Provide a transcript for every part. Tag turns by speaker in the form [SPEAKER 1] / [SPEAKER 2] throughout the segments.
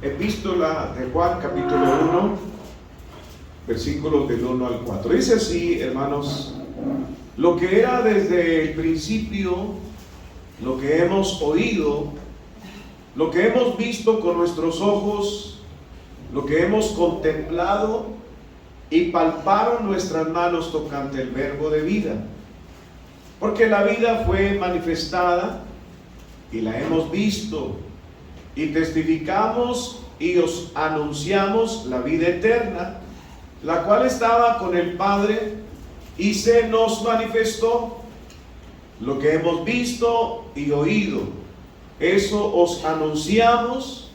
[SPEAKER 1] epístola de Juan, capítulo 1, versículos del 1 al 4. Dice así, hermanos: lo que era desde el principio, lo que hemos oído, lo que hemos visto con nuestros ojos, lo que hemos contemplado y palparon nuestras manos tocante el verbo de vida. Porque la vida fue manifestada y la hemos visto, y testificamos y os anunciamos la vida eterna, la cual estaba con el Padre y se nos manifestó. Lo que hemos visto y oído, eso os anunciamos,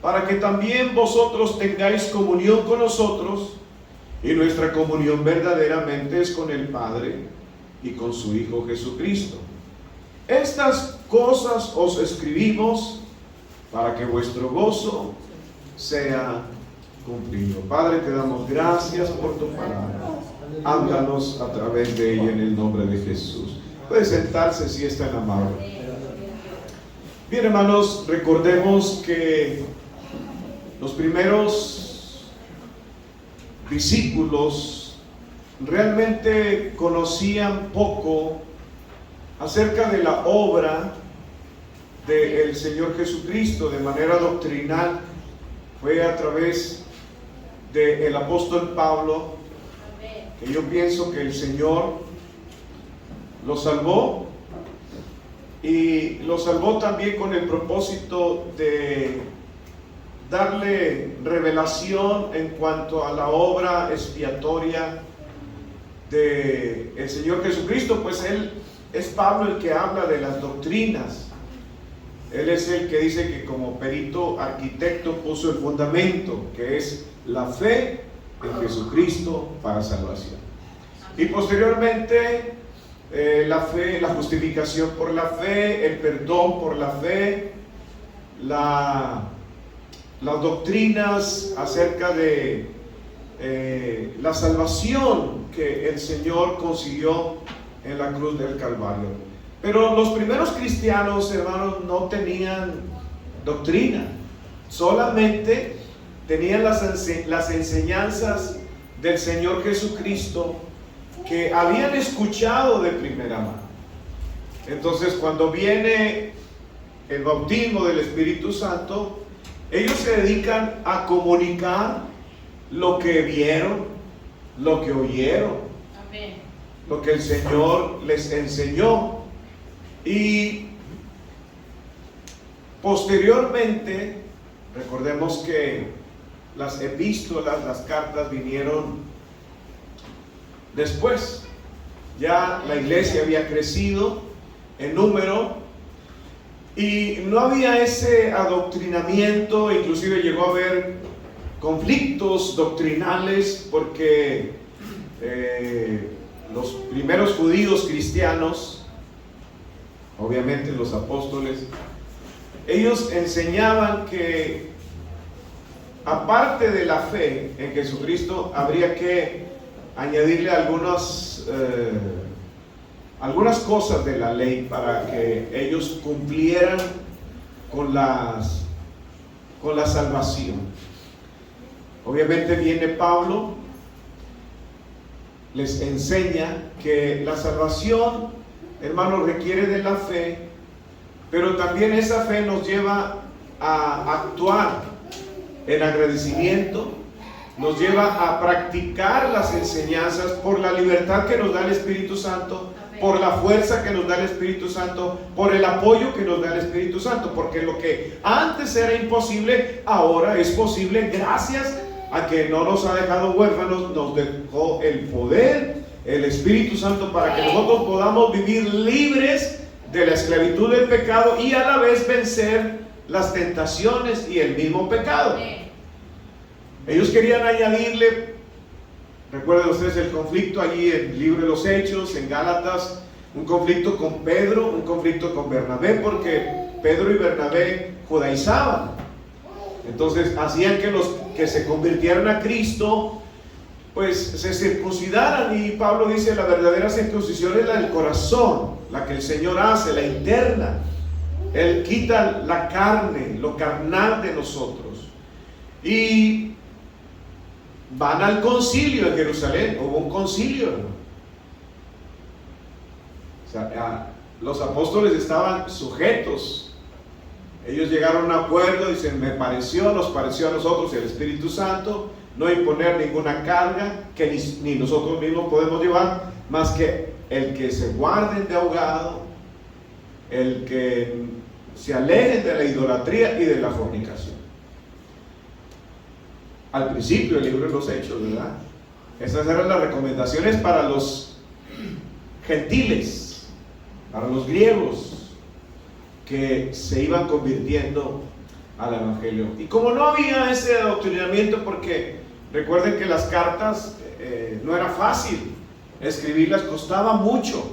[SPEAKER 1] para que también vosotros tengáis comunión con nosotros, y nuestra comunión verdaderamente es con el Padre y con su Hijo Jesucristo. Estas cosas os escribimos para que vuestro gozo sea cumplido. Padre, te damos gracias por tu palabra. Háblanos a través de ella en el nombre de Jesús. Puede sentarse si es tan amable. Bien, hermanos, recordemos que los primeros discípulos realmente conocían poco acerca de la obra del Señor Jesucristo de manera doctrinal. Fue a través del apóstol Pablo que yo pienso que el Señor lo salvó, y lo salvó también con el propósito de darle revelación en cuanto a la obra expiatoria del Señor Jesucristo. Pues él es Pablo el que habla de las doctrinas. Él es el que dice que como perito arquitecto puso el fundamento, que es la fe en Jesucristo para salvación. Y posteriormente la fe, la justificación por la fe, el perdón por la fe, las doctrinas acerca de la salvación que el Señor consiguió en la cruz del Calvario. Pero los primeros cristianos, hermanos, no tenían doctrina, solamente tenían las enseñanzas del Señor Jesucristo que habían escuchado de primera mano. Entonces, cuando viene el bautismo del Espíritu Santo, ellos se dedican a comunicar lo que vieron, lo que oyeron, amén, lo que el Señor les enseñó. Y posteriormente, recordemos que las epístolas, las cartas vinieron después. Ya la iglesia había crecido en número y no había ese adoctrinamiento. Inclusive llegó a haber conflictos doctrinales porque los primeros judíos cristianos, obviamente los apóstoles, ellos enseñaban que aparte de la fe en Jesucristo habría que añadirle algunas cosas de la ley para que ellos cumplieran con la salvación. Obviamente viene Pablo, les enseña que la salvación, hermanos, requiere de la fe, pero también esa fe nos lleva a actuar en agradecimiento, nos lleva a practicar las enseñanzas por la libertad que nos da el Espíritu Santo, por la fuerza que nos da el Espíritu Santo, por el apoyo que nos da el Espíritu Santo, porque lo que antes era imposible, ahora es posible gracias a que no nos ha dejado huérfanos, nos dejó el poder, el Espíritu Santo, para que nosotros podamos vivir libres de la esclavitud del pecado y a la vez vencer las tentaciones y el mismo pecado. Ellos querían añadirle, recuerden ustedes el conflicto allí en el libro de los Hechos, en Gálatas, un conflicto con Pedro, un conflicto con Bernabé, porque Pedro y Bernabé judaizaban. Entonces hacían que los que se convirtieran a Cristo pues se circuncidaran, y Pablo dice: la verdadera circuncisión es la del corazón, la que el Señor hace, la interna. Él quita la carne, lo carnal de nosotros. Y van al concilio en Jerusalén. Hubo un concilio, ¿no? O sea, los apóstoles estaban sujetos. Ellos llegaron a un acuerdo, dicen, nos pareció a nosotros el Espíritu Santo no imponer ninguna carga que ni nosotros mismos podemos llevar, más que el que se guarden de ahogado, el que se alejen de la idolatría y de la fornicación. Al principio el libro de los Hechos, ¿verdad? Esas eran las recomendaciones para los gentiles, para los griegos que se iban convirtiendo al Evangelio. Y como no había ese adoctrinamiento, porque recuerden que las cartas no era fácil escribirlas, costaba mucho.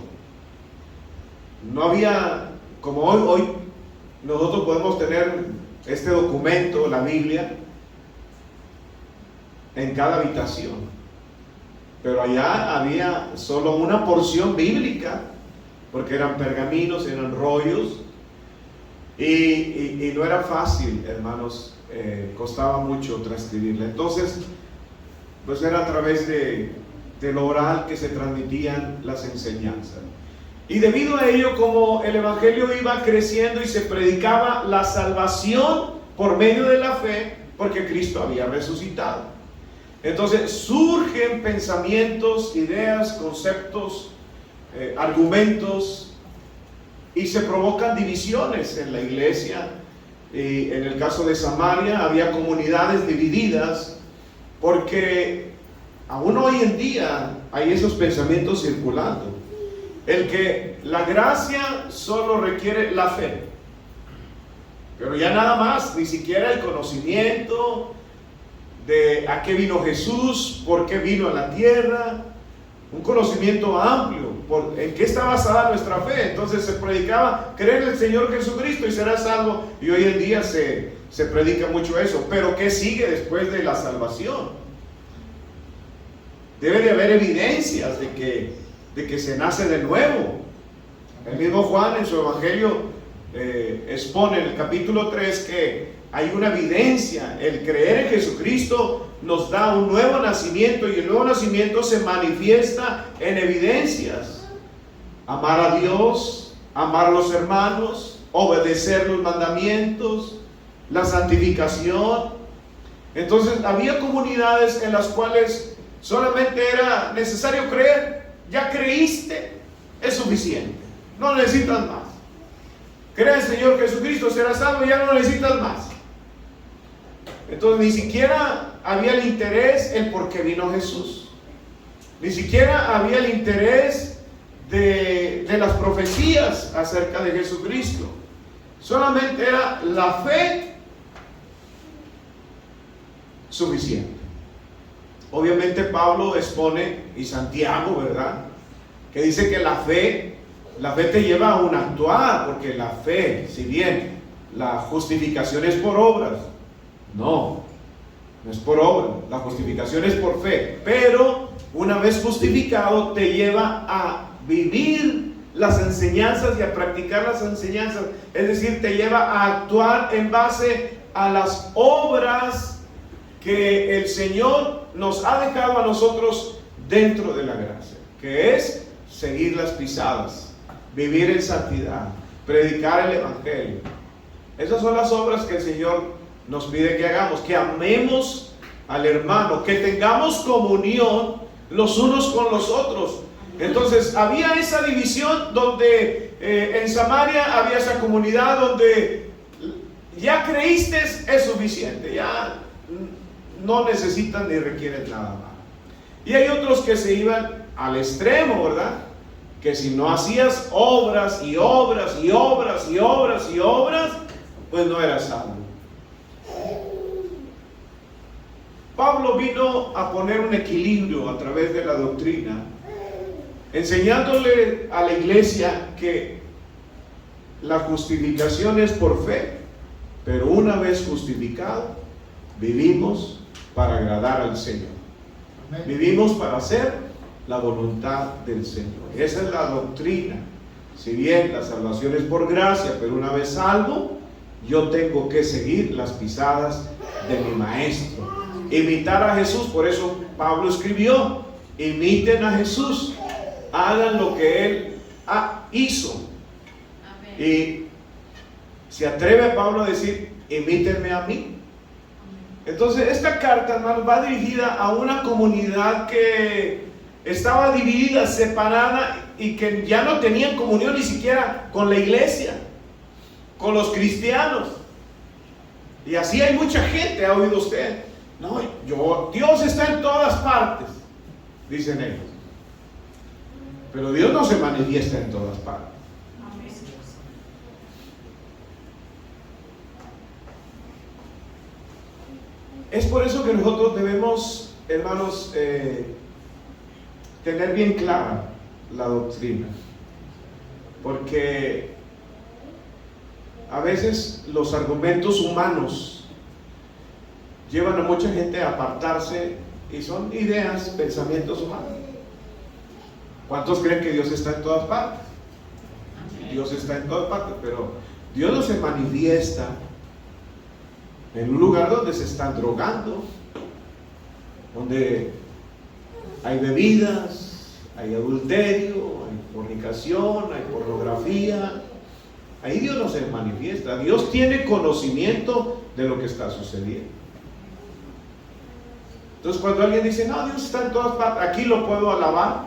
[SPEAKER 1] No había, como hoy nosotros podemos tener este documento, la Biblia, en cada habitación, pero allá había solo una porción bíblica, porque eran pergaminos, eran rollos, y no era fácil, hermanos, costaba mucho transcribirla. Entonces, pues era a través del oral que se transmitían las enseñanzas. Y debido a ello, como el Evangelio iba creciendo y se predicaba la salvación por medio de la fe, porque Cristo había resucitado. Entonces surgen pensamientos, ideas, conceptos, argumentos, y se provocan divisiones en la iglesia. Y en el caso de Samaria había comunidades divididas, porque aún hoy en día hay esos pensamientos circulando. El que la gracia solo requiere la fe, pero ya nada más, ni siquiera el conocimiento de a qué vino Jesús, por qué vino a la tierra, un conocimiento amplio, en qué está basada nuestra fe. Entonces se predicaba, creer en el Señor Jesucristo y serás salvo, y hoy en día se predica mucho eso. Pero ¿qué sigue después de la salvación? Debe de haber evidencias de que se nace de nuevo. El mismo Juan en su evangelio expone en el capítulo 3 que hay una evidencia. El creer en Jesucristo nos da un nuevo nacimiento, y el nuevo nacimiento se manifiesta en evidencias: amar a Dios, amar a los hermanos, obedecer los mandamientos, la santificación. Entonces había comunidades en las cuales solamente era necesario creer. Ya creíste, es suficiente, no necesitas más. Cree en el Señor Jesucristo, serás salvo, ya no necesitas más. Entonces ni siquiera había el interés en por qué vino Jesús, ni siquiera había el interés de las profecías acerca de Jesucristo. Solamente era la fe suficiente. Obviamente Pablo expone, y Santiago, ¿verdad?, que dice que la fe te lleva a un actuar, porque la fe, si bien la justificación es por obras, no es por obra, la justificación es por fe, pero una vez justificado te lleva a vivir las enseñanzas y a practicar las enseñanzas, es decir, te lleva a actuar en base a las obras que el Señor nos ha dejado a nosotros dentro de la gracia, que es seguir las pisadas, vivir en santidad, predicar el Evangelio. Esas son las obras que el Señor nos pide que hagamos, que amemos al hermano, que tengamos comunión los unos con los otros. Entonces había esa división donde en Samaria había esa comunidad donde ya creíste, es suficiente, ya no necesitan ni requieren nada más. Y hay otros que se iban al extremo, ¿verdad?, que si no hacías obras y obras y obras y obras y obras, pues no eras salvo. Pablo vino a poner un equilibrio a través de la doctrina, enseñándole a la iglesia que la justificación es por fe, pero una vez justificado, vivimos para agradar al Señor. Vivimos para hacer la voluntad del Señor. Esa es la doctrina. Si bien la salvación es por gracia, pero una vez salvo, yo tengo que seguir las pisadas de mi maestro. Imitar a Jesús, por eso Pablo escribió, imiten a Jesús, hagan lo que Él hizo. Y se atreve Pablo a decir, imítenme a mí. Entonces esta carta, hermanos, va dirigida a una comunidad que estaba dividida, separada, y que ya no tenían comunión ni siquiera con la iglesia, con los cristianos. Y así hay mucha gente, ¿ha oído usted? No, Dios está en todas partes, dicen ellos. Pero Dios no se manifiesta en todas partes. Es por eso que nosotros debemos, hermanos, tener bien clara la doctrina. Porque a veces los argumentos humanos llevan a mucha gente a apartarse, y son ideas, pensamientos humanos. ¿Cuántos creen que Dios está en todas partes? Dios está en todas partes, pero Dios no se manifiesta en un lugar donde se están drogando, donde hay bebidas, hay adulterio, hay fornicación, hay pornografía. Ahí Dios no se manifiesta. Dios tiene conocimiento de lo que está sucediendo. Entonces cuando alguien dice, no, Dios está en todas partes, aquí lo puedo alabar,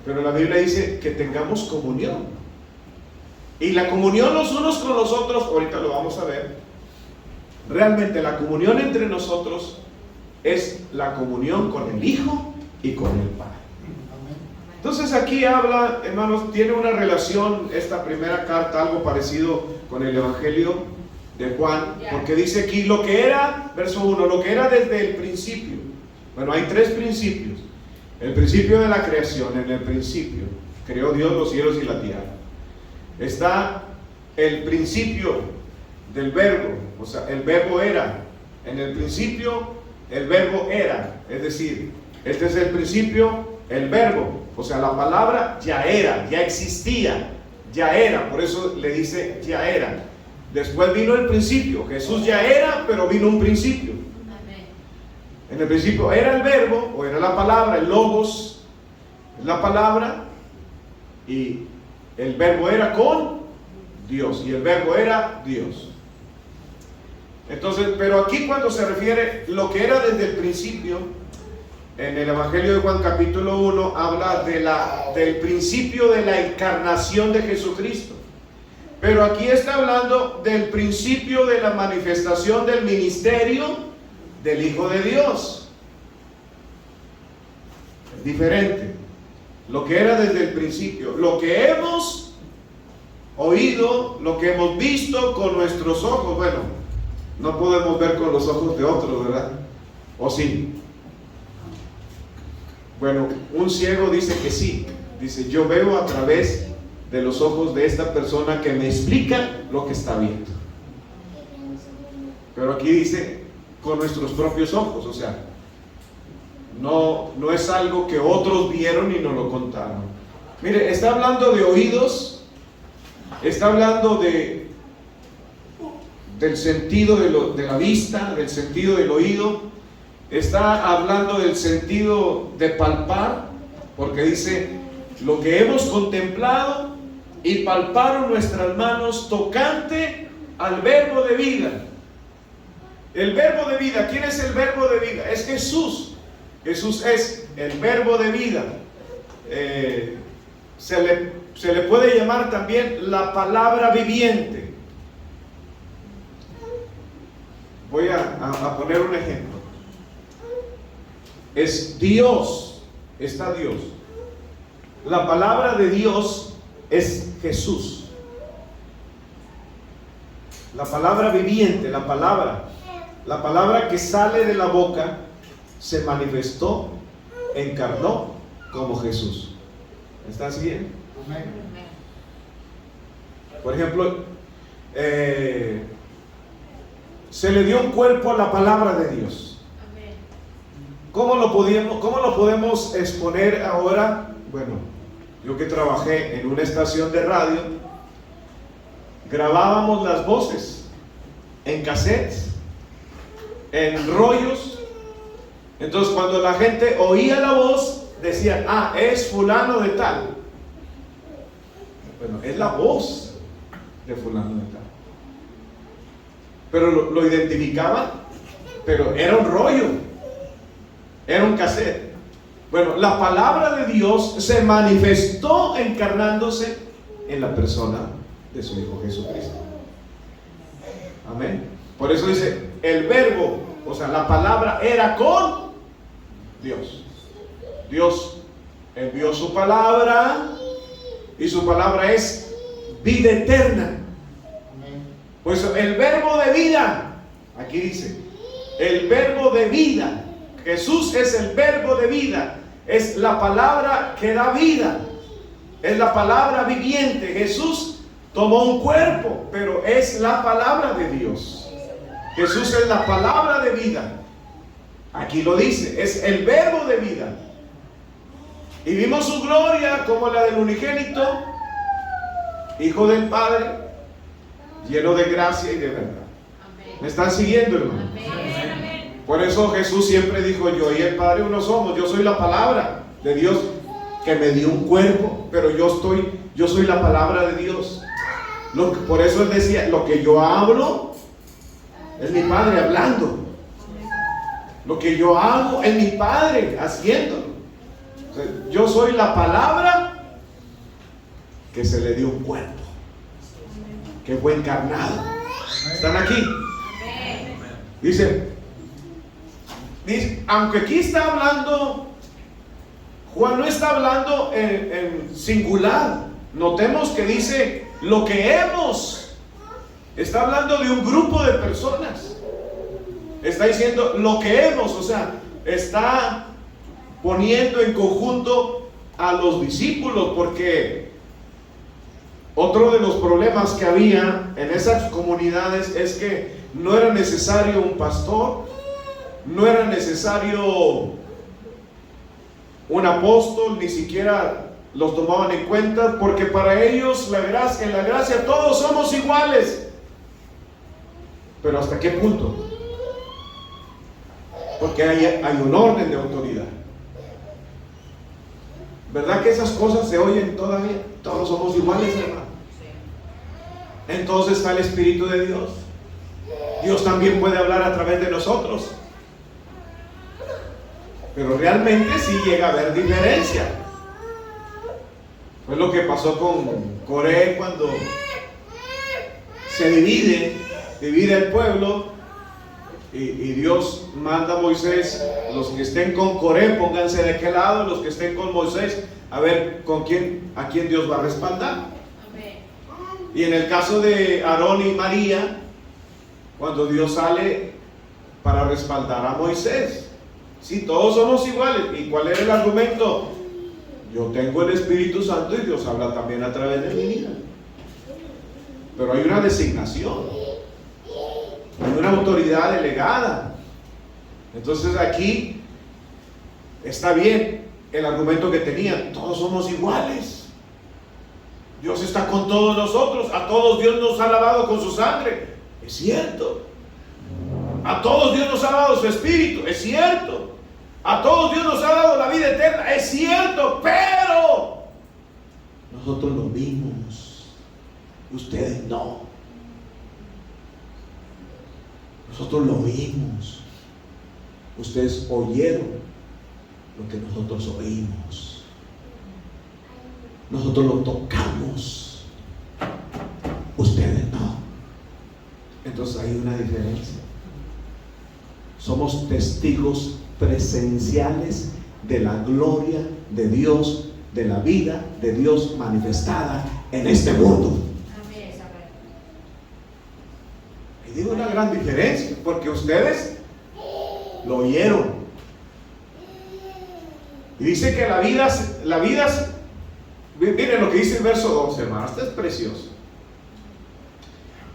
[SPEAKER 1] pero la Biblia dice que tengamos comunión. Y la comunión los unos con los otros, ahorita lo vamos a ver. Realmente la comunión entre nosotros es la comunión con el Hijo y con el Padre. Entonces aquí habla, hermanos, tiene una relación esta primera carta, algo parecido con el Evangelio de Juan, porque dice aquí lo que era, verso 1, lo que era desde el principio. Bueno, hay tres principios. El principio de la creación, en el principio creó Dios los cielos y la tierra. Está el principio del verbo, o sea, el verbo era. En el principio el verbo era, es decir, este es el principio, el verbo, o sea, la palabra ya era, ya existía, ya era, por eso le dice ya era. Después vino el principio, Jesús ya era, pero vino un principio. En el principio era el verbo, o era la palabra, el logos, la palabra, y el verbo era con Dios, y el verbo era Dios. Entonces, pero aquí cuando se refiere lo que era desde el principio, en el Evangelio de Juan capítulo 1 habla del principio de la encarnación de Jesucristo. Pero aquí está hablando del principio de la manifestación del ministerio del Hijo de Dios. Es diferente. Lo que era desde el principio, lo que hemos oído, lo que hemos visto con nuestros ojos. Bueno, no podemos ver con los ojos de otros, ¿verdad? ¿O sí? Bueno, un ciego dice que sí. Dice, yo veo a través de los ojos de esta persona que me explica lo que está viendo. Pero aquí dice con nuestros propios ojos, o sea, no es algo que otros vieron y nos lo contaron. Mire, está hablando de oídos, está hablando del sentido de la vista, del sentido del oído, está hablando del sentido de palpar, porque dice, lo que hemos contemplado y palparon nuestras manos tocante al verbo de vida. El verbo de vida, ¿quién es el verbo de vida? Es Jesús. Jesús es el verbo de vida. Se le puede llamar también la palabra viviente. Voy a poner un ejemplo. Es Dios, está Dios. La palabra de Dios es Jesús. La palabra viviente, la palabra que sale de la boca, se manifestó, encarnó como Jesús. ¿Está siguiendo? Por ejemplo, se le dio un cuerpo a la palabra de Dios. ¿Cómo lo podemos exponer ahora? Bueno, yo que trabajé en una estación de radio, grabábamos las voces en cassettes en rollos. Entonces cuando la gente oía la voz, decían, ah, es fulano de tal. Bueno, es la voz de fulano de tal. Pero lo identificaban, pero era un rollo, era un cassette. Bueno, la palabra de Dios se manifestó encarnándose en la persona de su Hijo Jesucristo. Amén. Por eso dice, el verbo, o sea, la palabra era con Dios. Dios envió su palabra y su palabra es vida eterna. Pues el verbo de vida, aquí dice, el verbo de vida. Jesús es el verbo de vida, es la palabra que da vida, es la palabra viviente. Jesús tomó un cuerpo, pero es la palabra de Dios. Jesús es la palabra de vida. Aquí lo dice, es el verbo de vida. Y vimos su gloria como la del unigénito, Hijo del Padre, lleno de gracia y de verdad. ¿Me están siguiendo, hermano? Por eso Jesús siempre dijo, yo y el Padre uno somos. Yo soy la palabra de Dios que me dio un cuerpo, pero yo soy la palabra de Dios. Por eso él decía, lo que yo hablo es mi Padre hablando. Lo que yo hago es mi Padre haciéndolo. O sea, yo soy la palabra que se le dio un cuerpo, que fue encarnado. ¿Están aquí? Dice, aunque aquí está hablando, Juan no está hablando en singular. Notemos que dice lo que hemos. Está hablando de un grupo de personas. Está diciendo lo que hemos, o sea, está poniendo en conjunto a los discípulos, porque otro de los problemas que había en esas comunidades es que no era necesario un pastor, no era necesario un apóstol, ni siquiera los tomaban en cuenta, porque para ellos en la gracia todos somos iguales. Pero ¿hasta qué punto? Porque hay un orden de autoridad. ¿Verdad que esas cosas se oyen todavía? Todos somos iguales, hermano. Entonces está el Espíritu de Dios. Dios también puede hablar a través de nosotros. Pero realmente sí llega a haber diferencia. Fue lo que pasó con Coré cuando se divide el pueblo. Y Dios manda a Moisés, los que estén con Coré, pónganse de aquel lado, los que estén con Moisés, a ver a quién Dios va a respaldar. Amén. Y en el caso de Aarón y María, cuando Dios sale para respaldar a Moisés, sí, todos somos iguales. ¿Y cuál era el argumento? Yo tengo el Espíritu Santo y Dios habla también a través de mi vida. Pero hay una designación. Hay una autoridad delegada. Entonces aquí está bien el argumento que tenían. Todos somos iguales. Dios está con todos nosotros. A todos Dios nos ha lavado con su sangre. Es cierto. A todos Dios nos ha dado su espíritu. Es cierto. A todos Dios nos ha dado la vida eterna. Es cierto. Pero nosotros lo vimos. Ustedes no. Nosotros lo vimos. Ustedes oyeron lo que nosotros oímos. Nosotros lo tocamos. Ustedes no. Entonces hay una diferencia. Somos testigos presenciales de la gloria de Dios, de la vida de Dios manifestada en este mundo. Y digo una gran diferencia, porque ustedes lo oyeron. Y dice que la vida, miren lo que dice el verso 12, hermano, esto es precioso.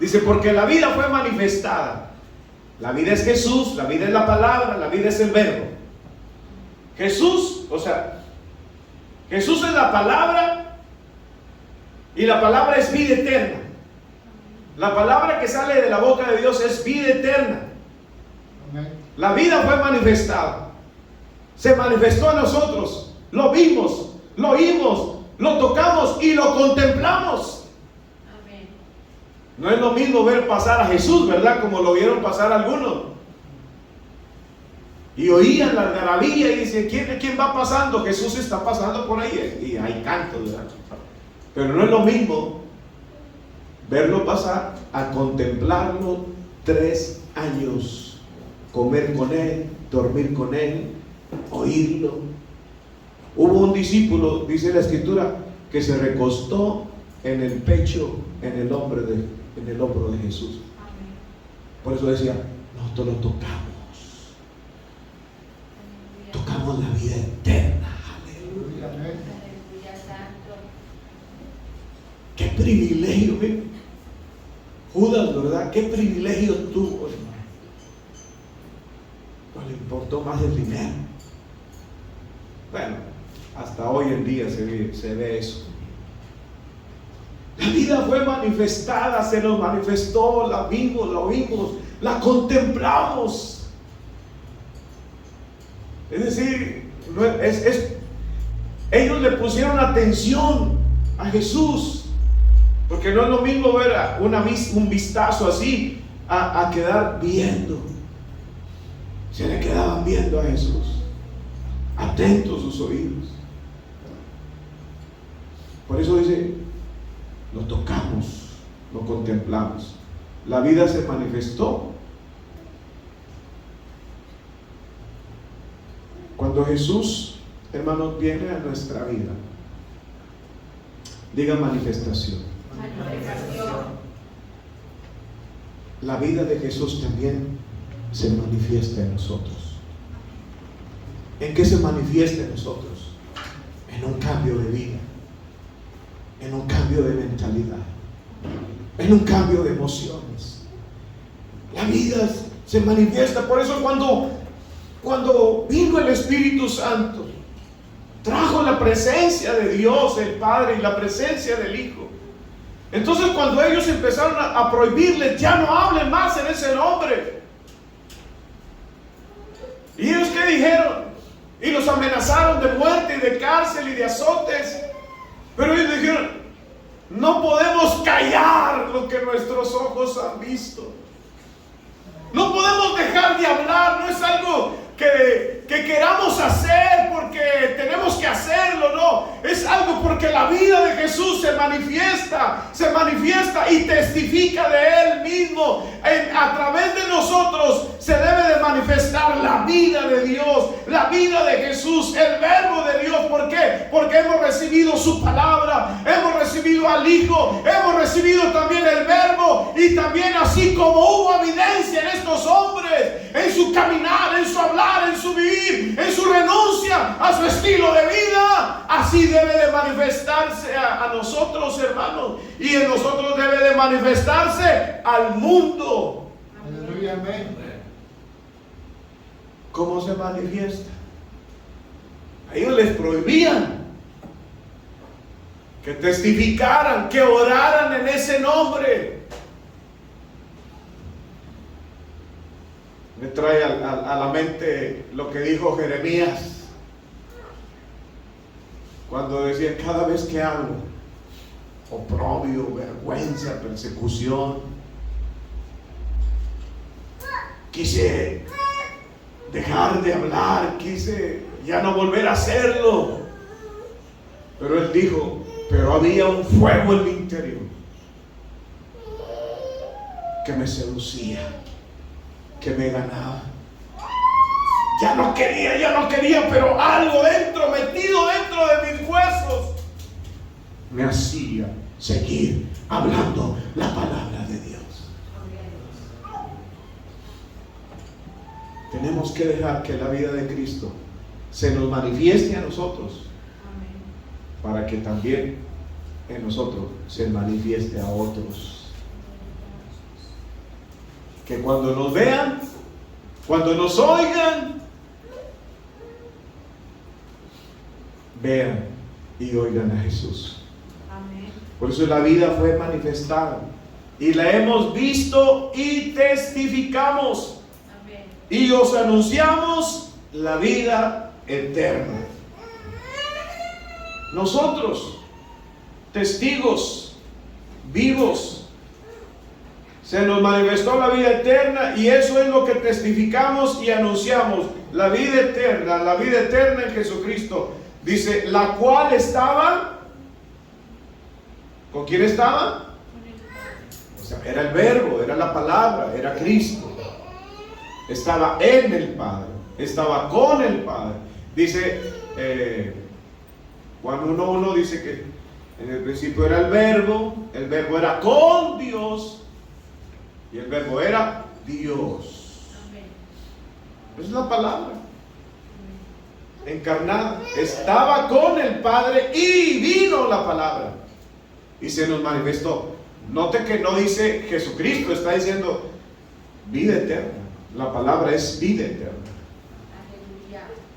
[SPEAKER 1] Dice, porque la vida fue manifestada. La vida es Jesús, la vida es la palabra, la vida es el verbo. Jesús, o sea, Jesús es la palabra y la palabra es vida eterna. La palabra que sale de la boca de Dios es vida eterna. La vida fue manifestada. Se manifestó a nosotros. Lo vimos, lo oímos, lo tocamos y lo contemplamos. Amén. No es lo mismo ver pasar a Jesús, ¿verdad? Como lo vieron pasar algunos. Y oían la algarabía y dicen, ¿quién va pasando? Jesús está pasando por ahí. Y hay cantos, ¿verdad? Pero no es lo mismo verlo pasar a contemplarlo 3 años, comer con Él, dormir con Él, oírlo. Hubo un discípulo, dice la Escritura, que se recostó en el pecho, en el hombro de Jesús. Por eso decía, nosotros lo tocamos la vida eterna. Aleluya. Qué privilegio, ¿eh? Judas, ¿verdad? Qué privilegio tuvo, hermano. No le importó más el dinero. Bueno, hasta hoy en día se ve eso. La vida fue manifestada, se nos manifestó, la vimos, la oímos, la contemplamos. Es decir, ellos le pusieron atención a Jesús. Porque no es lo mismo ver un vistazo así a quedar viendo. Se le quedaban viendo a Jesús, atentos sus oídos. Por eso dice, lo tocamos, lo contemplamos. La vida se manifestó. Cuando Jesús, hermanos, viene a nuestra vida, diga manifestación. La vida de Jesús también se manifiesta en nosotros. ¿En qué se manifiesta en nosotros? En un cambio de vida, en un cambio de mentalidad, en un cambio de emociones. La vida se manifiesta. Por eso cuando vino el Espíritu Santo, trajo la presencia de Dios, el Padre, y la presencia del Hijo. Entonces cuando ellos empezaron a prohibirles, ya no hablen más en ese nombre. ¿Y ellos qué dijeron? Y los amenazaron de muerte y de cárcel y de azotes. Pero ellos dijeron, no podemos callar lo que nuestros ojos han visto. No podemos dejar de hablar. No es algo que queramos hacer porque tenemos que hacerlo, no. Es algo porque la vida de Jesús se manifiesta y testifica de Él mismo. A través de nosotros se debe de manifestar la vida de Dios, la vida de Jesús, el verbo de Dios. ¿Por qué? Porque hemos recibido su palabra, hemos recibido al Hijo, hemos recibido también el verbo, y también así como hubo evidencia en estos hombres, en su caminar, en su hablar, en su vivir, en su renuncia a su estilo de vida, así debe de manifestarse a nosotros, hermanos, y en nosotros debe de manifestarse al mundo. Aleluya, amén. ¿Cómo se manifiesta? A ellos les prohibían que testificaran, que oraran en ese nombre. Me trae a la mente lo que dijo Jeremías cuando decía, cada vez que hablo, oprobio, vergüenza, persecución, quise dejar de hablar, quise ya no volver a hacerlo, pero él dijo, pero había un fuego en mi interior que me seducía, que me ganaba. Ya no quería, pero algo metido dentro de mis huesos, me hacía seguir hablando la palabra de Dios. Tenemos que dejar que la vida de Cristo se nos manifieste a nosotros, para que también en nosotros se manifieste a otros. Que cuando nos vean, cuando nos oigan, vean y oigan a Jesús. Amén. Por eso la vida fue manifestada y la hemos visto y testificamos. Amén. y os anunciamos la vida eterna. Nosotros, testigos vivos, se nos manifestó la vida eterna, y eso es lo que testificamos y anunciamos, la vida eterna en Jesucristo. Dice, la cual estaba, ¿con quién estaba? O sea, era el verbo, era la palabra, era Cristo. Estaba en el Padre, estaba con el Padre. Dice Juan 1:1, dice que en el principio era el verbo era con Dios, y el verbo era Dios. Es la palabra encarnada. Estaba con el Padre y vino la palabra y se nos manifestó. Note que no dice Jesucristo, está diciendo vida eterna. La palabra es vida eterna.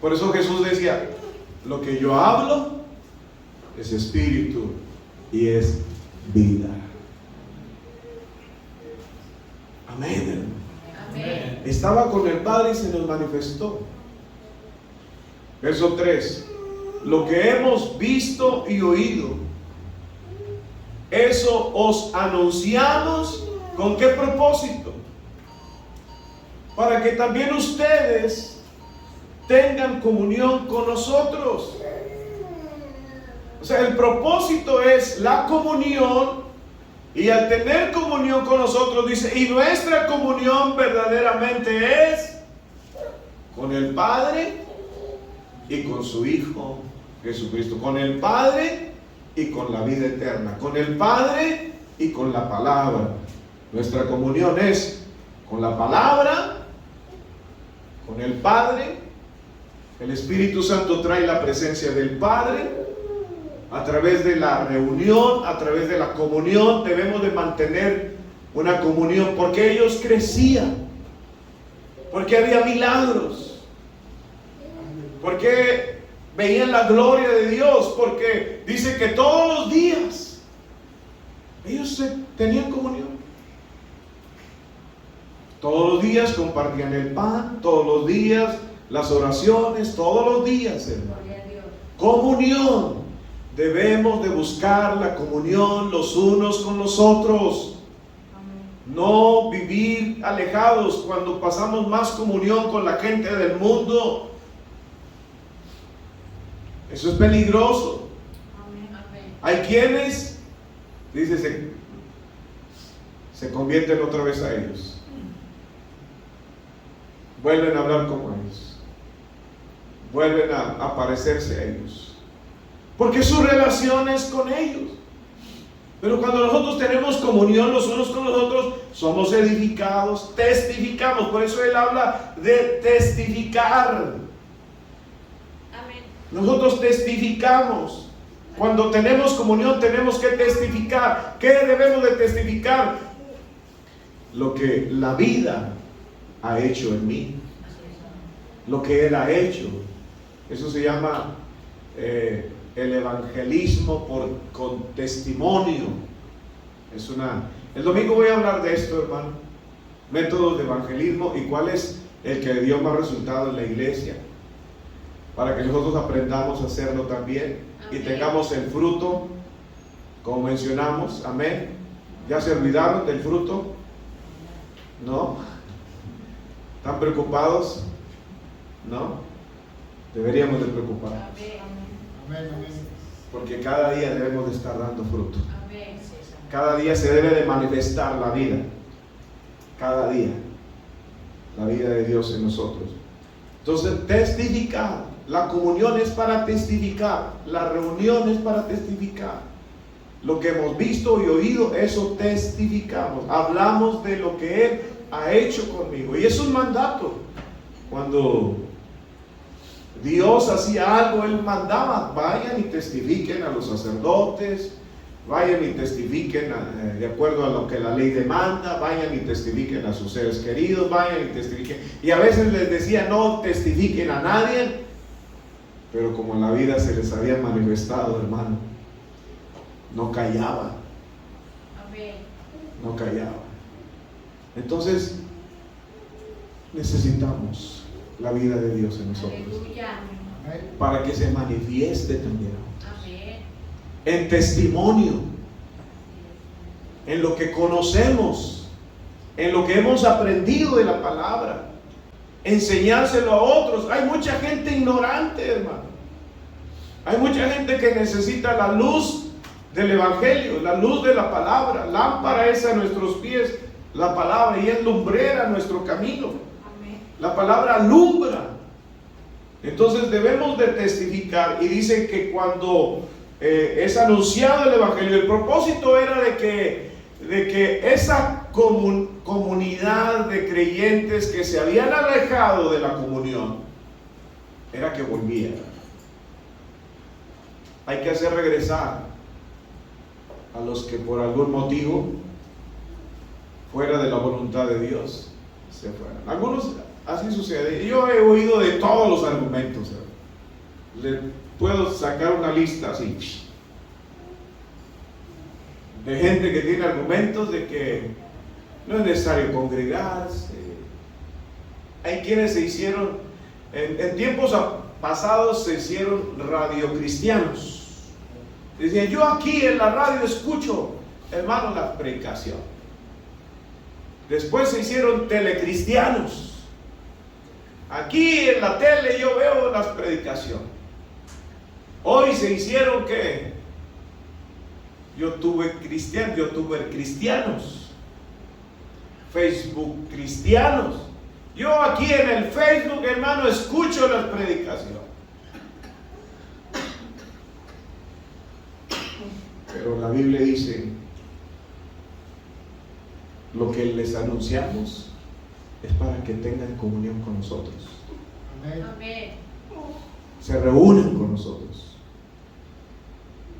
[SPEAKER 1] Por eso Jesús decía, lo que yo hablo es espíritu y es vida. Amén. Amén. Estaba con el Padre y se nos manifestó. Verso 3. Lo que hemos visto y oído, eso os anunciamos. ¿Con qué propósito? Para que también ustedes tengan comunión con nosotros. O sea, el propósito es la comunión, y al tener comunión con nosotros, dice, y nuestra comunión verdaderamente es con el Padre y con su Hijo Jesucristo. Con el Padre y con la vida eterna. Con el Padre y con la palabra. Nuestra comunión es con la palabra, con el Padre. El Espíritu Santo trae la presencia del Padre. A través de la reunión, a través de la comunión, debemos de mantener una comunión, porque ellos crecían, porque había milagros, porque veían la gloria de Dios, porque dice que todos los días ellos tenían comunión. Todos los días compartían el pan, todos los días las oraciones, todos los días, hermano. Comunión. Debemos de buscar la comunión los unos con los otros. No vivir alejados cuando pasamos más comunión con la gente del mundo. Eso es peligroso. Hay quienes, dice, se convierten otra vez a ellos. Vuelven a hablar como ellos. Vuelven a parecerse a ellos. Porque su relación es con ellos. Pero cuando nosotros tenemos comunión los unos con los otros, somos edificados, testificamos. Por eso él habla de testificar. Amén. Nosotros testificamos. Cuando tenemos comunión tenemos que testificar. ¿Qué debemos de testificar? Lo que la vida ha hecho en mí. Lo que él ha hecho. Eso se llama el evangelismo con testimonio. El domingo voy a hablar de esto, hermano. Métodos de evangelismo y cuál es el que dio más resultado en la iglesia, para que nosotros aprendamos a hacerlo también. Amén. Y tengamos el fruto, como mencionamos. Amén. ¿Ya se olvidaron del fruto? ¿No? ¿Están preocupados? ¿No? Deberíamos de preocuparnos. Porque cada día debemos de estar dando fruto. Cada día se debe de manifestar la vida. Cada día. La vida de Dios en nosotros. Entonces, testificar. La comunión es para testificar. La reunión es para testificar. Lo que hemos visto y oído, eso testificamos. Hablamos de lo que Él ha hecho conmigo. Y es un mandato. Cuando Dios hacía algo, Él mandaba, vayan y testifiquen a los sacerdotes, vayan y testifiquen de acuerdo a lo que la ley demanda, vayan y testifiquen a sus seres queridos, vayan y testifiquen. Y a veces les decía, no testifiquen a nadie, pero como en la vida se les había manifestado, hermano, no callaba. No callaba. Entonces, necesitamos la vida de Dios en nosotros.
[SPEAKER 2] Aleluya.
[SPEAKER 1] Para que se manifieste también
[SPEAKER 2] Amén.
[SPEAKER 1] en testimonio, en lo que conocemos, en lo que hemos aprendido de la palabra, enseñárselo a otros. Hay mucha gente ignorante, hermano. Hay mucha gente que necesita la luz del Evangelio, la luz de la palabra. Lámpara es a nuestros pies la palabra y es lumbrera nuestro camino.
[SPEAKER 2] Amén.
[SPEAKER 1] La palabra alumbra. Entonces debemos de testificar. Y dice que cuando es anunciado el Evangelio, el propósito era de que esa comunidad de creyentes que se habían alejado de la comunión, era que volvieran. Hay que hacer regresar a los que por algún motivo, fuera de la voluntad de Dios, se fueran. Algunos, así sucede. Yo he oído de todos los argumentos. Le puedo sacar una lista así de gente que tiene argumentos de que no es necesario congregarse. Hay quienes se hicieron, en tiempos pasados se hicieron radiocristianos. Decían, yo aquí en la radio escucho, hermano, la predicación. Después se hicieron telecristianos. Aquí en la tele yo veo las predicaciones. Hoy se hicieron ¿qué? youtuber cristianos, Facebook cristianos. Yo aquí en el Facebook, hermano, escucho las predicaciones. Pero la Biblia dice, lo que les anunciamos es para que tengan comunión con nosotros.
[SPEAKER 2] Amén.
[SPEAKER 1] Se reúnen con nosotros.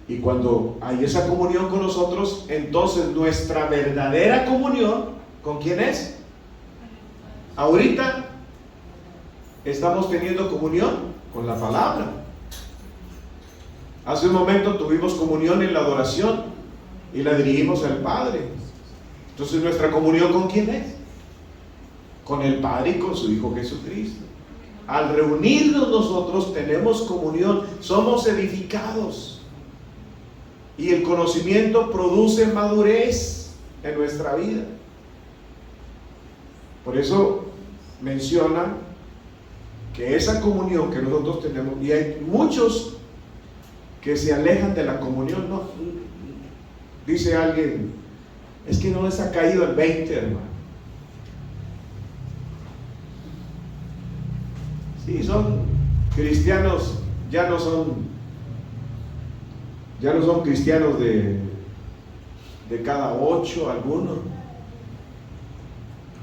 [SPEAKER 1] Y cuando hay esa comunión con nosotros, entonces nuestra verdadera comunión, ¿con quién es? Ahorita estamos teniendo comunión con la palabra. Hace un momento tuvimos comunión en la adoración y la dirigimos al Padre. Entonces nuestra comunión ¿con quién es? Con el Padre y con su Hijo Jesucristo. Al reunirnos nosotros tenemos comunión, somos edificados. Y el conocimiento produce madurez en nuestra vida. Por eso menciona que esa comunión que nosotros tenemos, y hay muchos que se alejan de la comunión, no, dice alguien, es que no les ha caído el 20, hermano. Sí, son cristianos, ya no son cristianos de cada 8 algunos.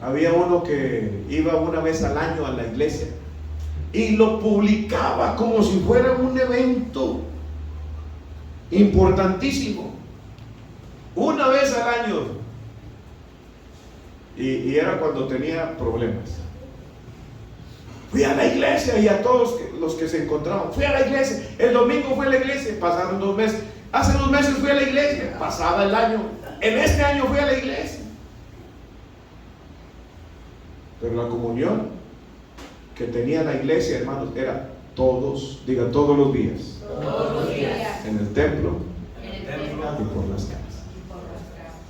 [SPEAKER 1] Había uno que iba una vez al año a la iglesia y lo publicaba como si fuera un evento importantísimo, una vez al año, y era cuando tenía problemas. Fui a la iglesia, y a todos los que se encontraban, fui a la iglesia, el domingo fui a la iglesia, pasaron 2 meses, hace 2 meses fui a la iglesia, pasaba el año, en este año fui a la iglesia. Pero la comunión que tenía la iglesia, hermanos, era todos, digan todos los días.
[SPEAKER 2] Todos los días.
[SPEAKER 1] En el templo
[SPEAKER 2] En el templo
[SPEAKER 1] y por las casas.
[SPEAKER 2] y por las casas.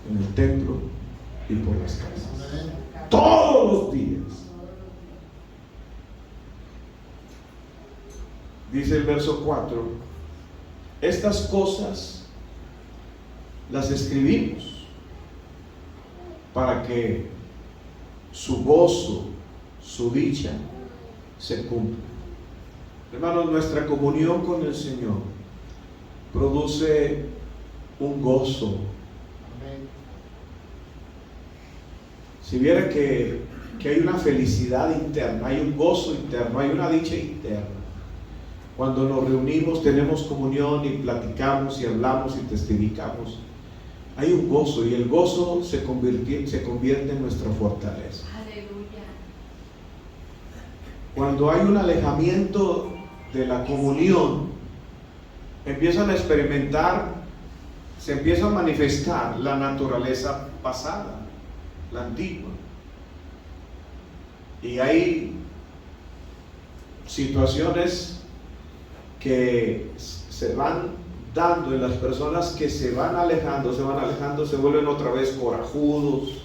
[SPEAKER 1] En el templo y por las casas. Todos los días. Dice el verso 4, estas cosas las escribimos para que su gozo, su dicha se cumpla. Hermanos, nuestra comunión con el Señor produce un gozo. Si viera que hay una felicidad interna, hay un gozo interno, hay una dicha interna. Cuando nos reunimos, tenemos comunión y platicamos y hablamos y testificamos, hay un gozo, y el gozo se convierte en nuestra fortaleza.
[SPEAKER 2] Aleluya.
[SPEAKER 1] Cuando hay un alejamiento de la comunión, empiezan a experimentar, se empieza a manifestar la naturaleza pasada, la antigua. Y hay situaciones que se van dando en las personas que se van alejando, se vuelven otra vez corajudos,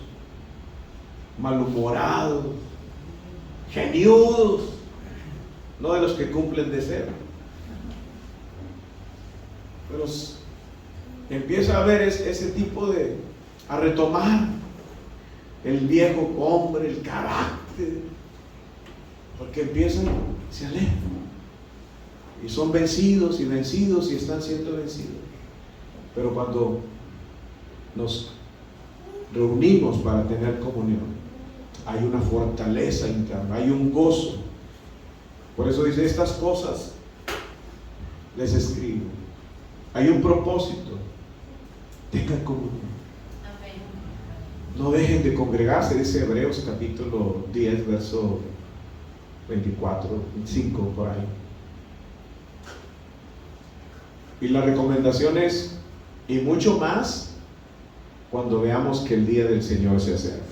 [SPEAKER 1] malhumorados, geniudos, no de los que cumplen de ser. Pero empieza a haber ese tipo a retomar el viejo hombre, el carácter, porque se alejan y son vencidos y están siendo vencidos. Pero cuando nos reunimos para tener comunión, hay una fortaleza interna, hay un gozo. Por eso dice: estas cosas les escribo. Hay un propósito: tengan comunión. No dejen de congregarse, dice Hebreos capítulo 10, verso 24, 5 por ahí. Y la recomendación es: y mucho más cuando veamos que el día del Señor se acerca.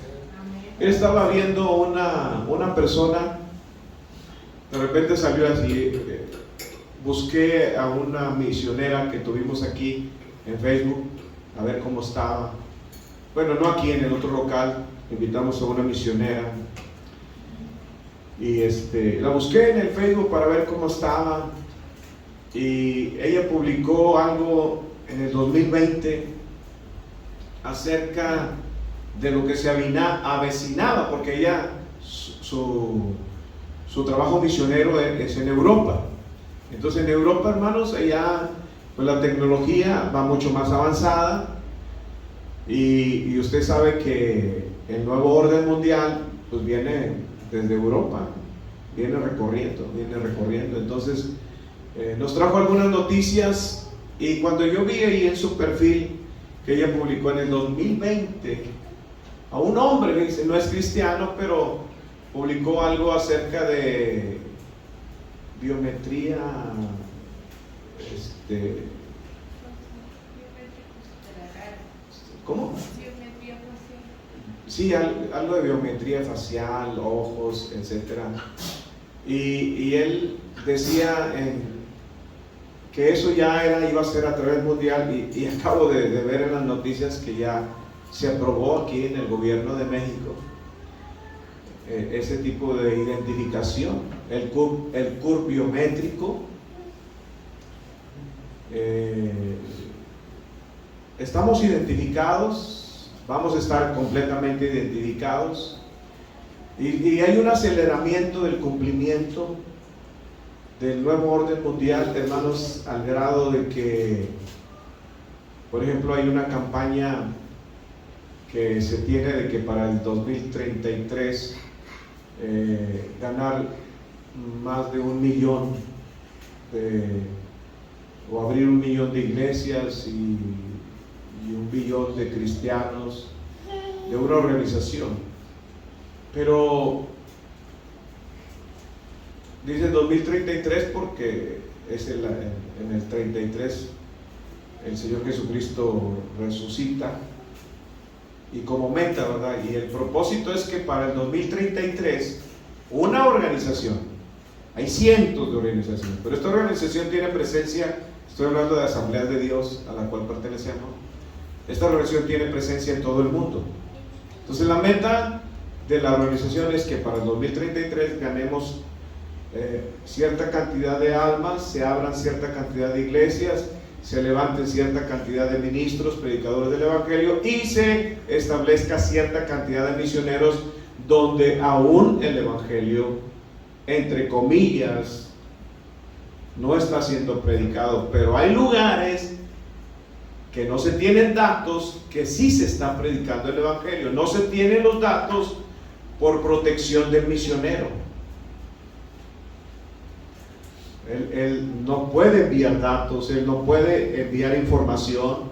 [SPEAKER 1] Él estaba viendo una persona, de repente salió así, busqué a una misionera que tuvimos aquí en Facebook, a ver cómo estaba. Bueno, no aquí, en el otro local, invitamos a una misionera. Y la busqué en el Facebook para ver cómo estaba. Y ella publicó algo en el 2020 acerca de lo que se avecinaba, porque ella, su trabajo misionero es en Europa. Entonces en Europa, hermanos, allá pues la tecnología va mucho más avanzada, y usted sabe que el nuevo orden mundial pues viene desde Europa, viene recorriendo. Entonces nos trajo algunas noticias, y cuando yo vi ahí en su perfil que ella publicó en el 2020 a un hombre que dice, no es cristiano, pero publicó algo acerca de biometría, ¿cómo? Sí, algo de biometría facial, ojos, etcétera. Y él decía que eso ya iba a ser a través mundial, y acabo de ver en las noticias que ya se aprobó aquí en el gobierno de México ese tipo de identificación, el CUR biométrico. Estamos identificados, vamos a estar completamente identificados, y hay un aceleramiento del cumplimiento del nuevo orden mundial, hermanos, al grado de que, por ejemplo, hay una campaña que se tiene de que para el 2033 ganar más de 1 millón o abrir 1 millón de iglesias y 1 billón de cristianos de una organización. Pero dice 2033 porque es en el 33 el Señor Jesucristo resucita, y como meta, ¿verdad? Y el propósito es que para el 2033 una organización, hay cientos de organizaciones, pero esta organización tiene presencia, estoy hablando de Asambleas de Dios a la cual pertenecemos, esta organización tiene presencia en todo el mundo. Entonces la meta de la organización es que para el 2033 ganemos cierta cantidad de almas, se abran cierta cantidad de iglesias, se levanten cierta cantidad de ministros, predicadores del evangelio, y se establezca cierta cantidad de misioneros donde aún el evangelio, entre comillas, no está siendo predicado, pero hay lugares que no se tienen datos que sí se está predicando el evangelio. No se tienen los datos por protección del misionero. Él no puede enviar datos, él no puede enviar información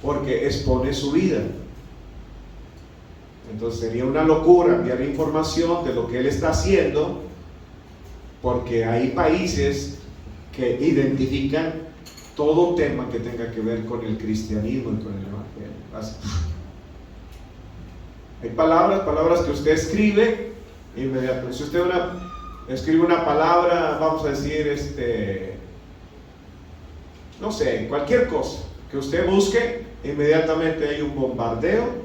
[SPEAKER 1] porque expone su vida. Entonces sería una locura enviar información de lo que él está haciendo, porque hay países que identifican todo tema que tenga que ver con el cristianismo y con el evangelio. Hay palabras que usted escribe Inmediatamente. Si usted escribe una palabra, vamos a decir, no sé, cualquier cosa que usted busque, inmediatamente hay un bombardeo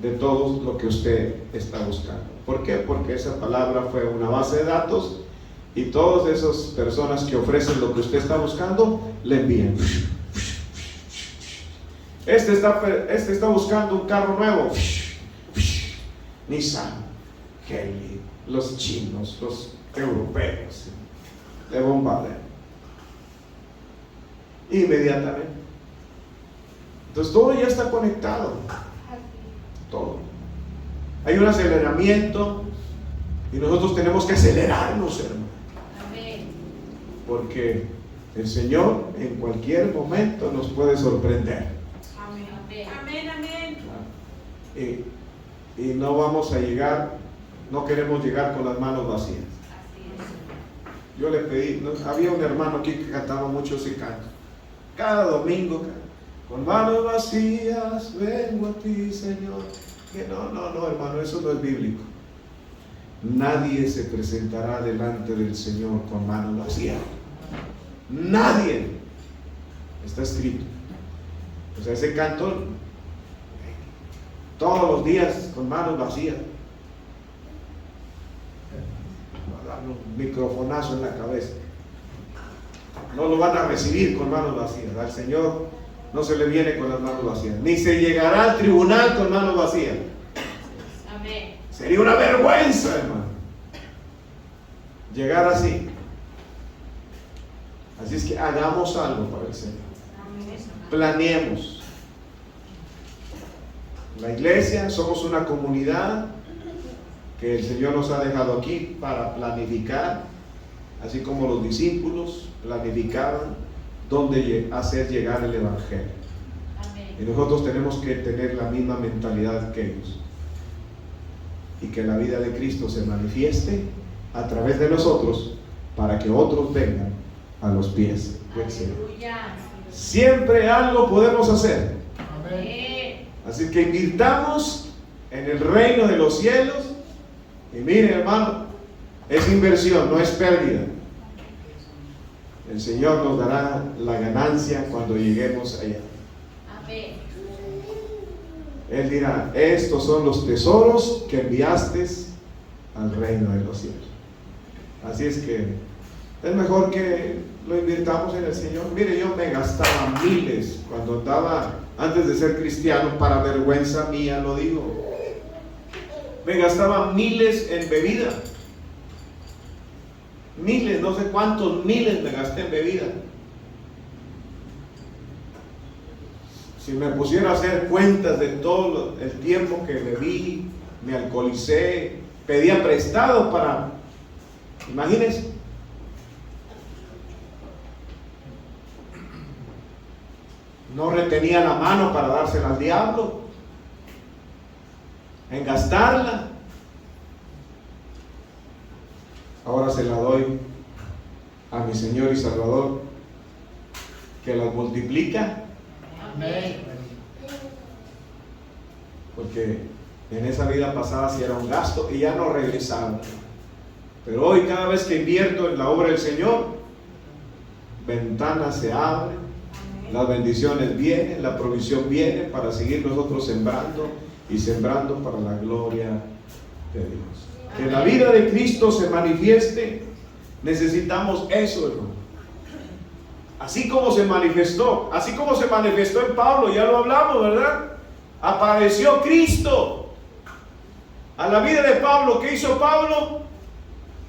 [SPEAKER 1] de todo lo que usted está buscando. ¿Por qué? Porque esa palabra fue una base de datos y todas esas personas que ofrecen lo que usted está buscando, le envían. Este está buscando un carro nuevo. Nissan, Kelly, los chinos, los europeos, le bombardean inmediatamente. Entonces todo ya está conectado, todo. Hay un aceleramiento y nosotros tenemos que acelerarnos, hermano.
[SPEAKER 2] Amén.
[SPEAKER 1] Porque el Señor en cualquier momento nos puede sorprender.
[SPEAKER 2] Amén.
[SPEAKER 3] Amén, amén.
[SPEAKER 1] Y no vamos a llegar, no queremos llegar con las manos vacías.
[SPEAKER 2] Así es.
[SPEAKER 1] Yo le pedí, había un hermano aquí que cantaba mucho ese canto. Cada domingo, con manos vacías vengo a ti, Señor. Que no, hermano, eso no es bíblico. Nadie se presentará delante del Señor con manos vacías. Nadie. Está escrito. O sea, ese canto todos los días con manos vacías. Va a dar un microfonazo en la cabeza. No lo van a recibir con manos vacías. Al Señor no se le viene con las manos vacías. Ni se llegará al tribunal con manos vacías.
[SPEAKER 2] Amén.
[SPEAKER 1] Sería una vergüenza, hermano, llegar así. Así es que hagamos algo para el Señor. Planeemos. La iglesia, somos una comunidad que el Señor nos ha dejado aquí para planificar, así como los discípulos planificaban dónde hacer llegar el Evangelio.
[SPEAKER 2] Amén.
[SPEAKER 1] Y nosotros tenemos que tener la misma mentalidad que ellos. Y que la vida de Cristo se manifieste a través de nosotros para que otros vengan a los pies del Señor.
[SPEAKER 2] Aleluya.
[SPEAKER 1] Siempre algo podemos hacer.
[SPEAKER 2] Amén.
[SPEAKER 1] Así que invirtamos en el reino de los cielos. Y miren, hermano, es inversión, no es pérdida. El Señor nos dará la ganancia cuando lleguemos allá.
[SPEAKER 2] Amén.
[SPEAKER 1] Él dirá, estos son los tesoros que enviaste al reino de los cielos. Así es que es mejor que lo invirtamos en el Señor. Mire, yo me gastaba miles cuando andaba, antes de ser cristiano, para vergüenza mía lo digo. Me gastaba miles en bebida. Miles, no sé cuántos miles me gasté en bebida. Si me pusiera a hacer cuentas de todo el tiempo que bebí, me alcoholicé, pedía prestado para, imagínense. No retenía la mano para dársela al diablo, en gastarla. Ahora se la doy a mi Señor y Salvador, que las multiplica.
[SPEAKER 2] Amén.
[SPEAKER 1] Porque en esa vida pasada sí era un gasto y ya no regresaba. Pero hoy, cada vez que invierto en la obra del Señor, ventanas se abren, las bendiciones vienen, la provisión viene para seguir nosotros sembrando y sembrando para la gloria de Dios. Que la vida de Cristo se manifieste, necesitamos eso, hermano. Así como se manifestó en Pablo, ya lo hablamos, ¿verdad? Apareció Cristo a la vida de Pablo. ¿Qué hizo Pablo?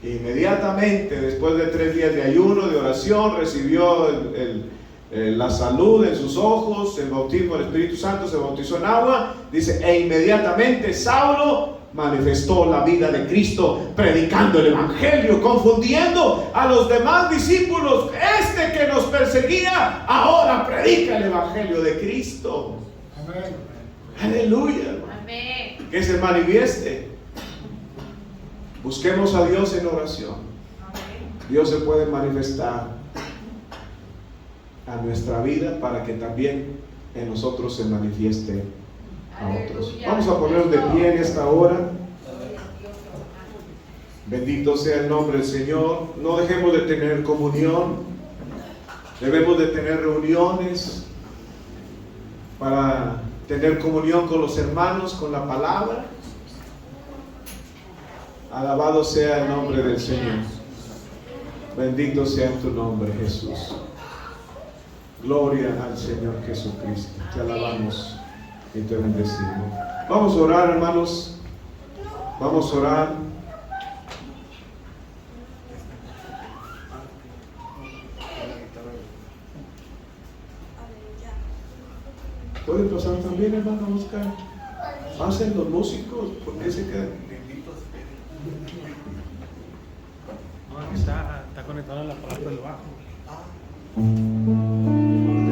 [SPEAKER 1] Inmediatamente, después de 3 días de ayuno, de oración, recibió la salud en sus ojos, el bautismo del Espíritu Santo, se bautizó en agua. Dice, e inmediatamente Saulo manifestó la vida de Cristo, predicando el Evangelio, confundiendo a los demás discípulos. Este que nos perseguía, ahora predica el Evangelio de Cristo.
[SPEAKER 4] Amén.
[SPEAKER 1] Aleluya.
[SPEAKER 2] Amén.
[SPEAKER 1] Que se manifieste. Busquemos a Dios en oración. Dios se puede manifestar a nuestra vida para que también en nosotros se manifieste a otros.
[SPEAKER 2] Aleluya.
[SPEAKER 1] Vamos a ponernos de pie en esta hora. Bendito sea el nombre del Señor. No dejemos de tener comunión. Debemos de tener reuniones para tener comunión con los hermanos, con la palabra. Alabado sea el nombre del Señor. Bendito sea tu nombre, Jesús. Gloria al Señor Jesucristo. Te alabamos y te bendecimos. Vamos a orar, hermanos. Vamos a orar. ¿Puede pasar también, hermano Oscar? Pasen los músicos, porque se quedan.
[SPEAKER 3] No, está conectado a la parte del bajo.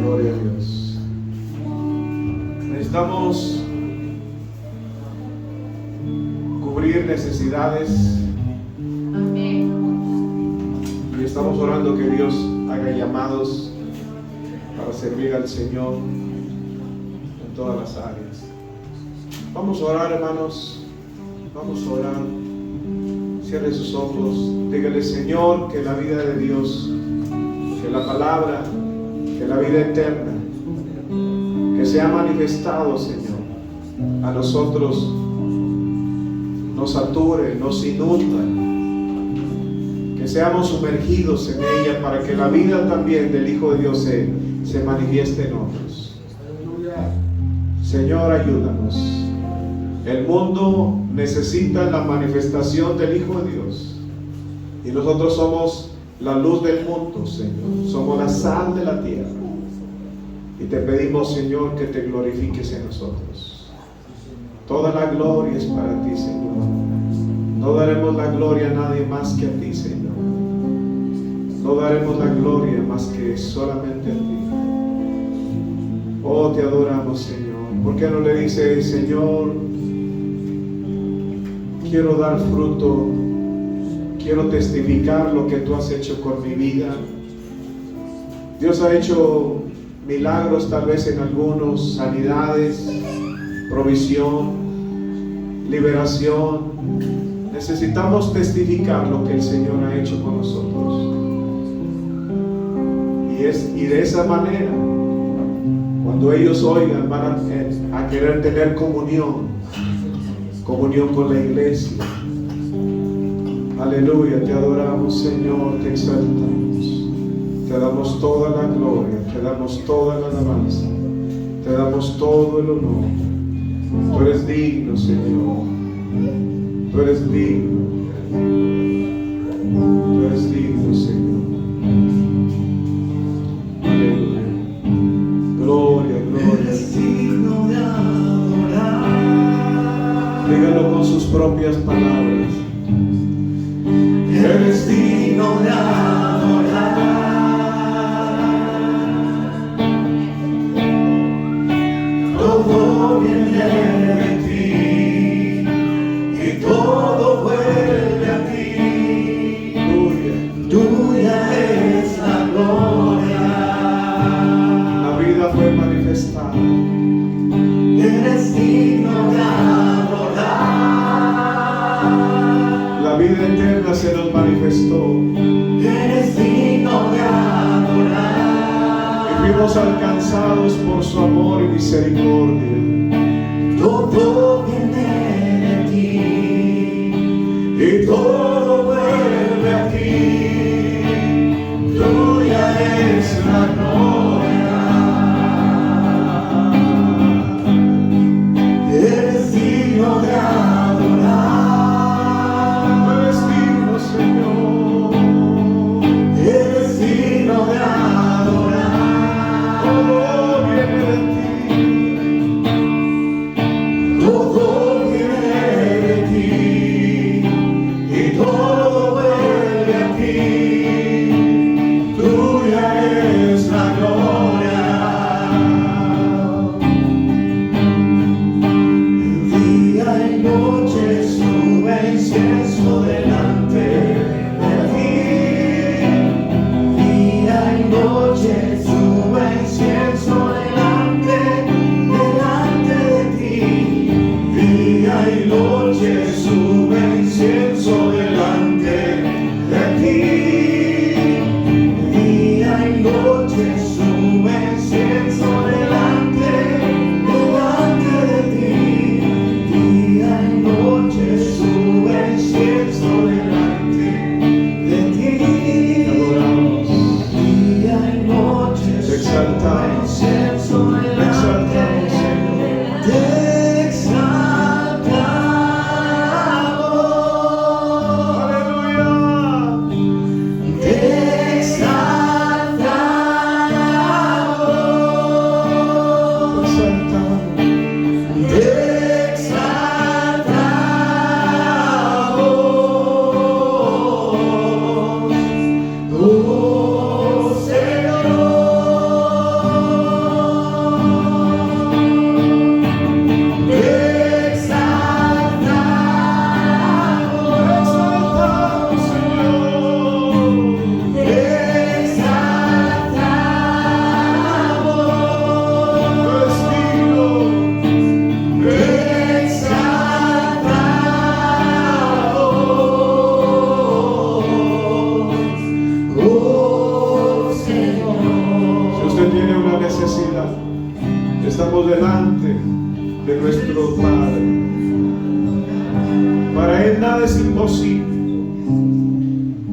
[SPEAKER 1] Gloria a Dios. Necesitamos cubrir necesidades.
[SPEAKER 2] Amén.
[SPEAKER 1] Y estamos orando que Dios haga llamados para servir al Señor en todas las áreas. Vamos a orar, hermanos. Vamos a orar. Cierre sus ojos. Dígale, Señor, que la vida de Dios, que la palabra, que la vida eterna, que se ha manifestado, Señor, a nosotros nos sature, nos inunda, que seamos sumergidos en ella para que la vida también del Hijo de Dios se manifieste en otros. Señor, ayúdanos. El mundo necesita la manifestación del Hijo de Dios y nosotros somos la luz del mundo, Señor. Somos la sal de la tierra y te pedimos, Señor, que te glorifiques en nosotros. Toda la gloria es para ti, Señor. No daremos la gloria a nadie más que a ti, Señor. No daremos la gloria más que solamente a ti. Oh, te adoramos, Señor. ¿Por qué no le dices, Señor, quiero dar fruto, quiero testificar lo que tú has hecho con mi vida? Dios ha hecho milagros tal vez en algunos, sanidades, provisión, liberación. Necesitamos testificar lo que el Señor ha hecho con nosotros. Y de esa manera, cuando ellos oigan, van a querer tener comunión con la iglesia. Aleluya, te adoramos, Señor, te exaltamos. Te damos toda la gloria, te damos toda la alabanza, te damos todo el honor. Tú eres digno, Señor. Tú eres digno. Tú eres digno, Señor. Aleluya. Gloria, gloria.
[SPEAKER 4] Eres digno de adorar.
[SPEAKER 1] Dígalo con sus propias palabras.
[SPEAKER 4] Eres digno de adorar. Todo viene de ti y todo vuelve a ti. Tuya es la gloria.
[SPEAKER 1] La vida fue manifestada.
[SPEAKER 4] Eres digno de adorar.
[SPEAKER 1] La vida eterna se nos manifestó.
[SPEAKER 4] Eres digno de adorar.
[SPEAKER 1] Y fuimos alcanzados por su amor y misericordia.
[SPEAKER 4] Todo viene de ti y todo vuelve a ti. Tuya es la gloria. Eres digno de adorar.
[SPEAKER 1] Eres digno, Señor.
[SPEAKER 4] Eres digno de adorar.
[SPEAKER 1] Todo viene de ti.
[SPEAKER 4] Todo viene de ti y todo vuelve a ti. Tuya es la gloria. Día y noche sube incienso delante de ti. Día y noche sube incienso delante de ti. Día y noche sube incienso delante
[SPEAKER 1] nada es imposible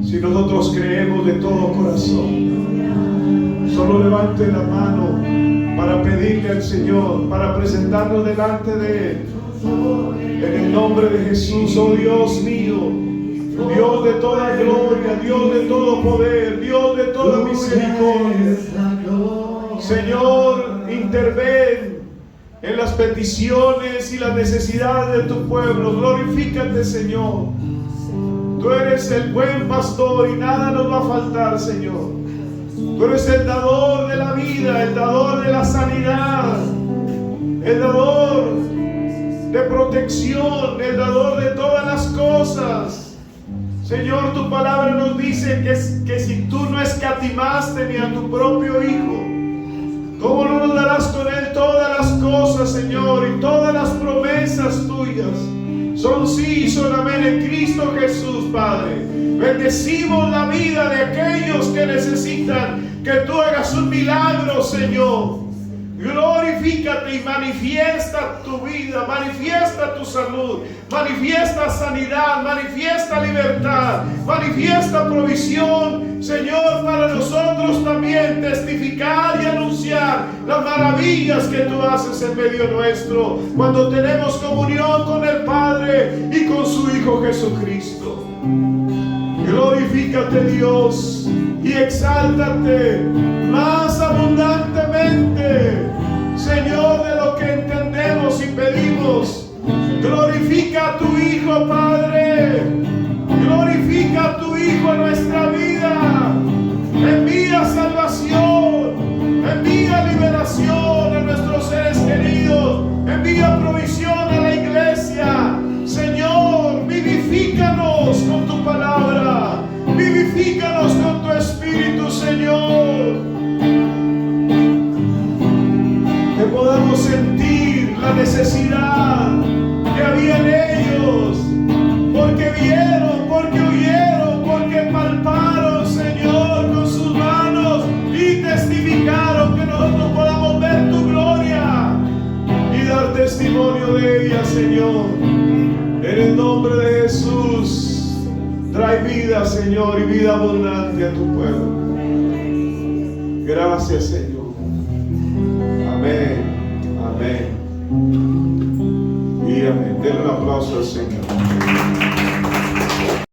[SPEAKER 1] si nosotros creemos de todo corazón. Solo levante la mano para pedirle al Señor, para presentarnos delante de Él. En el nombre de Jesús, oh Dios mío, Dios de toda gloria, Dios de todo poder, Dios de toda misericordia. Señor, interven en las peticiones y las necesidades de tu pueblo. Glorifícate, Señor. Tú eres el buen pastor y nada nos va a faltar, Señor. Tú eres el dador de la vida, el dador de la sanidad, el dador de protección, el dador de todas las cosas. Señor, tu palabra nos dice que si tú no escatimaste ni a tu propio Hijo, ¿cómo no nos darás con Él todas las cosas, Señor? Y todas las promesas tuyas son sí y son amén en Cristo Jesús, Padre. Bendecimos la vida de aquellos que necesitan que tú hagas un milagro, Señor. Glorifícate y manifiesta tu vida, manifiesta tu salud, manifiesta sanidad, manifiesta libertad, manifiesta provisión, Señor, para nosotros también testificar y anunciar las maravillas que tú haces en medio nuestro, cuando tenemos comunión con el Padre y con su Hijo Jesucristo. Glorifícate, Dios, y exáltate más abundantemente, Señor, de lo que entendemos y pedimos. Glorifica a tu Hijo, Padre. Glorifica a tu Hijo en nuestra vida. Envía salvación, envía liberación a nuestros seres queridos, envía provisión a la iglesia. Señor, vivifícanos con tu palabra, vivifícanos con tu Espíritu, Señor. Que podamos sentir la necesidad que había en ellos, porque vieron, porque oyeron, porque palparon, Señor, con sus manos y testificaron. Que nosotros podamos ver tu gloria y dar testimonio de ella, Señor. En el nombre de Jesús, trae vida, Señor, y vida abundante a tu pueblo. Gracias, Señor. Amén, amén y amén. Denle un aplauso al Señor.